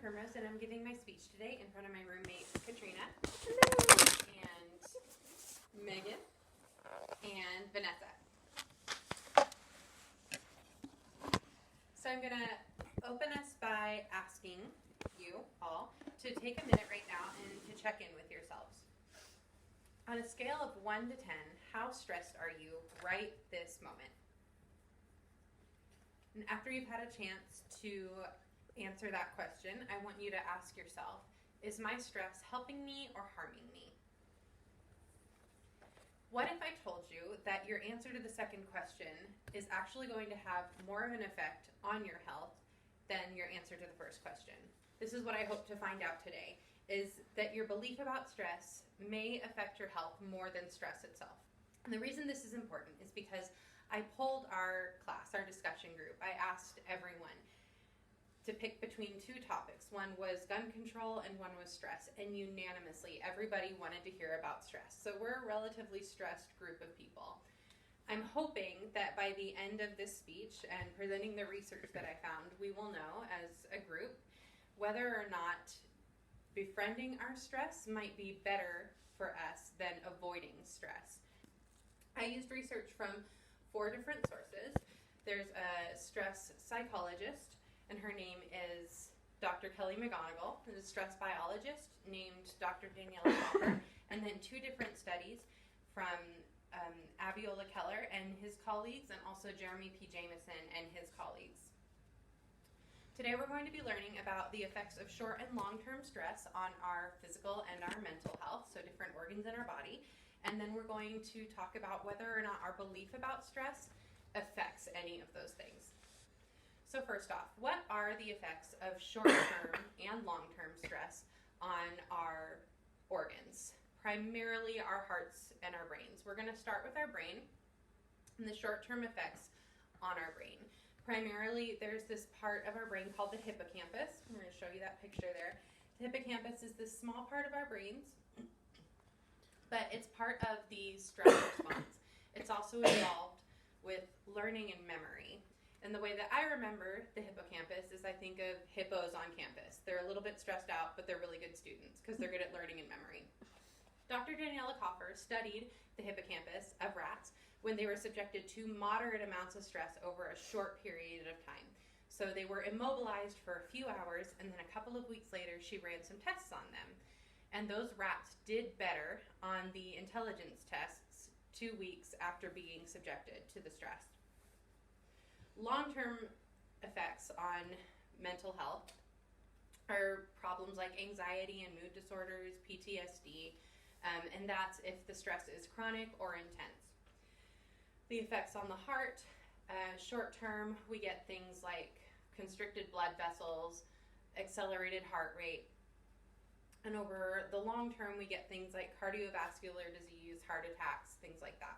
Primrose, and I'm giving my speech today in front of my roommate Katrina, and Megan, and Vanessa. So I'm going to open us by asking you all to take a minute right now and to check in with yourselves. On a scale of 1 to 10, how stressed are you right this moment? And after you've had a chance to answer that question, I want you to ask yourself, is my stress helping me or harming me? What if I told you that your answer to the second question is actually going to have more of an effect on your health than your answer to the first question? This is what I hope to find out today, is that your belief about stress may affect your health more than stress itself. And the reason this is important is because I polled our class, our discussion group. I asked everyone to pick between two topics. One was gun control and one was stress. And unanimously, everybody wanted to hear about stress. So we're a relatively stressed group of people. I'm hoping that by the end of this speech and presenting the research that I found, we will know as a group whether or not befriending our stress might be better for us than avoiding stress. I used research from 4 different sources. There's a stress psychologist, and her name is Dr. Kelly McGonigal. There's a stress biologist named Dr. Daniela Walker, and then 2 different studies from Abiola Keller and his colleagues, and also Jeremy P. Jameson and his colleagues. Today we're going to be learning about the effects of short and long-term stress on our physical and our mental health, so different organs in our body, and then we're going to talk about whether or not our belief about stress affects any of those things. So first off, what are the effects of short-term and long-term stress on our organs? Primarily our hearts and our brains. We're going to start with our brain and the short-term effects on our brain. Primarily, there's this part of our brain called the hippocampus. I'm going to show you that picture there. The hippocampus is this small part of our brains, but it's part of the stress response. It's also involved with learning and memory. And the way that I remember the hippocampus is I think of hippos on campus. They're a little bit stressed out, but they're really good students because they're good at learning and memory. Dr. Daniela Walker studied the hippocampus of rats when they were subjected to moderate amounts of stress over a short period of time. So they were immobilized for a few hours, and then a couple of weeks later, she ran some tests on them. And those rats did better on the intelligence tests 2 weeks after being subjected to the stress. Long-term effects on mental health are problems like anxiety and mood disorders, PTSD, and that's if the stress is chronic or intense. The effects on the heart, short-term, we get things like constricted blood vessels, accelerated heart rate, and over the long term, we get things like cardiovascular disease, heart attacks, things like that.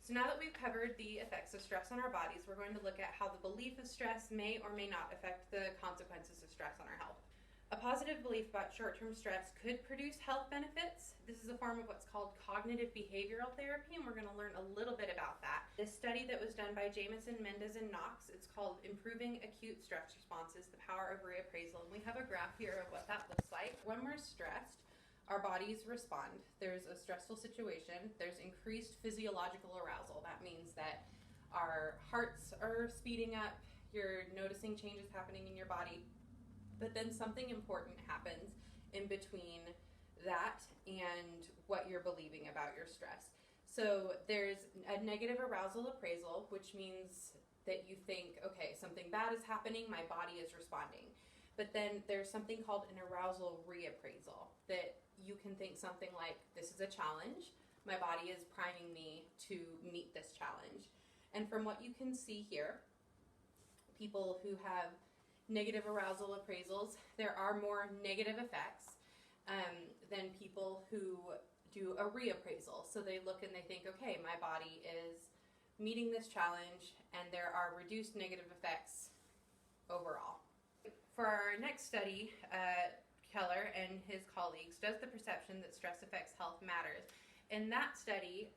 So now that we've covered the effects of stress on our bodies, we're going to look at how the belief of stress may or may not affect the consequences of stress on our health. A positive belief about short-term stress could produce health benefits. This is a form of what's called cognitive behavioral therapy, and we're going to learn a little bit about that. This study that was done by Jameson, Mendez, and Knox, it's called Improving Acute Stress Responses, the Power of Reappraisal. And we have a graph here of what that looks like. When we're stressed, our bodies respond. There's a stressful situation. There's increased physiological arousal. That means that our hearts are speeding up. You're noticing changes happening in your body. But then something important happens in between that and what you're believing about your stress. So there's a negative arousal appraisal, which means that you think, okay, something bad is happening, my body is responding. But then there's something called an arousal reappraisal, that you can think something like, this is a challenge, my body is priming me to meet this challenge. And from what you can see here, people who have negative arousal appraisals, there are more negative effects than people who do a reappraisal. So they look and they think, okay, my body is meeting this challenge and there are reduced negative effects overall. For our next study, Keller and his colleagues, does the perception that stress affects health matters? In that study,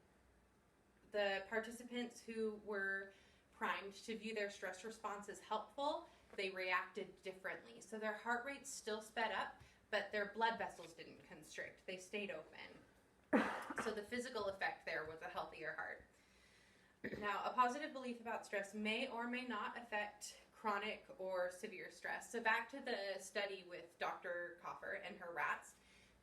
the participants who were primed to view their stress response as helpful they reacted differently. So their heart rates still sped up, but their blood vessels didn't constrict. They stayed open. So the physical effect there was a healthier heart. Now, a positive belief about stress may or may not affect chronic or severe stress. So back to the study with Dr. Coffer and her rats.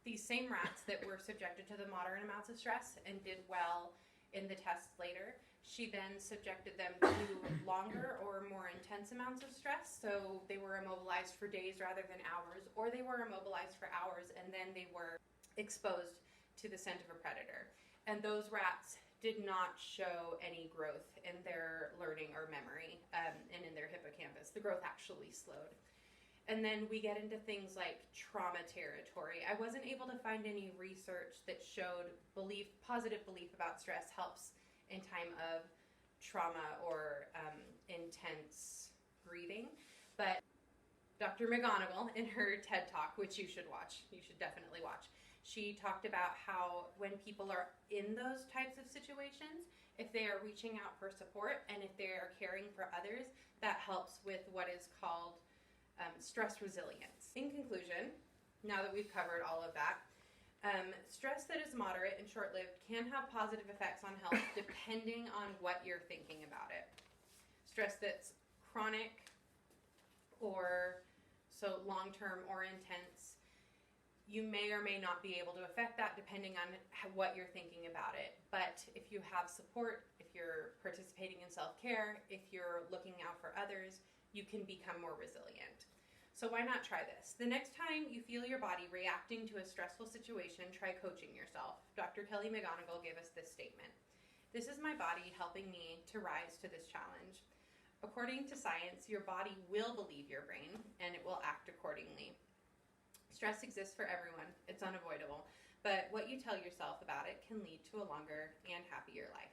These same rats that were subjected to the moderate amounts of stress and did well in the tests later, she then subjected them to longer or more intense amounts of stress. So they were immobilized for days rather than hours, or they were immobilized for hours and then they were exposed to the scent of a predator. And those rats did not show any growth in their learning or memory and in their hippocampus. The growth actually slowed. And then we get into things like trauma territory. I wasn't able to find any research that showed positive belief about stress helps in time of trauma or intense grieving. But Dr. McGonigal, in her TED Talk, which you should watch, you should definitely watch, she talked about how when people are in those types of situations, if they are reaching out for support and if they are caring for others, that helps with what is called stress resilience. In conclusion, now that we've covered all of that, stress that is moderate and short-lived can have positive effects on health depending on what you're thinking about it. Stress that's chronic or so long-term or intense, you may or may not be able to affect that depending on what you're thinking about it. But if you have support, if you're participating in self-care, if you're looking out for others, you can become more resilient. So why not try this? The next time you feel your body reacting to a stressful situation, try coaching yourself. Dr. Kelly McGonigal gave us this statement. This is my body helping me to rise to this challenge. According to science, your body will believe your brain and it will act accordingly. Stress exists for everyone. It's unavoidable. But what you tell yourself about it can lead to a longer and happier life.